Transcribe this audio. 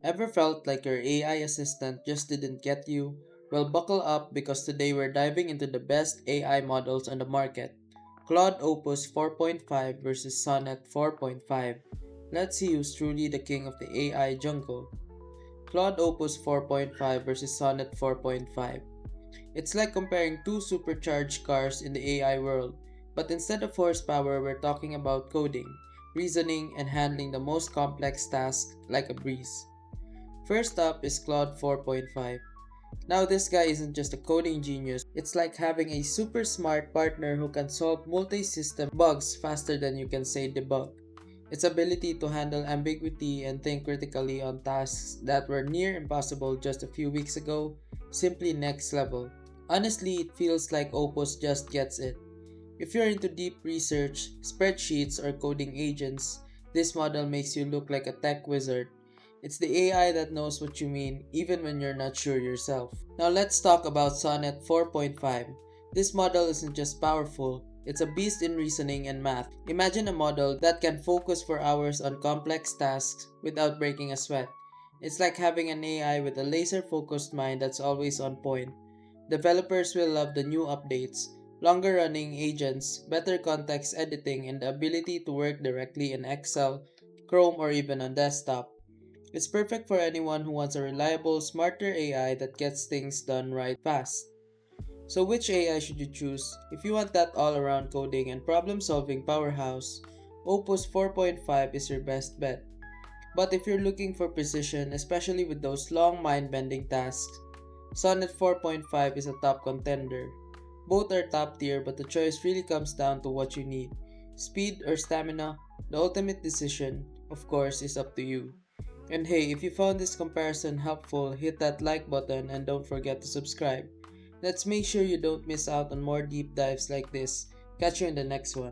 Ever felt like your AI assistant just didn't get you? Well, buckle up because today we're diving into the best AI models on the market. Claude Opus 4.5 versus Sonnet 4.5. Let's see who's truly the king of the AI jungle. Claude Opus 4.5 versus Sonnet 4.5. It's like comparing two supercharged cars in the AI world, but instead of horsepower, we're talking about coding, reasoning, and handling the most complex tasks like a breeze. First up is Claude 4.5. Now, this guy isn't just a coding genius, it's like having a super smart partner who can solve multi system bugs faster than you can say debug. Its ability to handle ambiguity and think critically on tasks that were near impossible just a few weeks ago, simply next level. Honestly, it feels like Opus just gets it. If you're into deep research, spreadsheets, or coding agents, this model makes you look like a tech wizard. It's the AI that knows what you mean, even when you're not sure yourself. Now let's talk about Sonnet 4.5. This model isn't just powerful, it's a beast in reasoning and math. Imagine a model that can focus for hours on complex tasks without breaking a sweat. It's like having an AI with a laser focused mind that's always on point. Developers will love the new updates, longer running agents, better context editing, and the ability to work directly in Excel, Chrome, or even on desktop. It's perfect for anyone who wants a reliable, smarter AI that gets things done right fast. So, which AI should you choose? If you want that all around coding and problem solving powerhouse, Opus 4.5 is your best bet. But if you're looking for precision, especially with those long mind bending tasks, Sonnet 4.5 is a top contender. Both are top tier, but the choice really comes down to what you need. Speed or stamina? The ultimate decision, of course, is up to you. And hey, if you found this comparison helpful, hit that like button and don't forget to subscribe. Let's make sure you don't miss out on more deep dives like this. Catch you in the next one.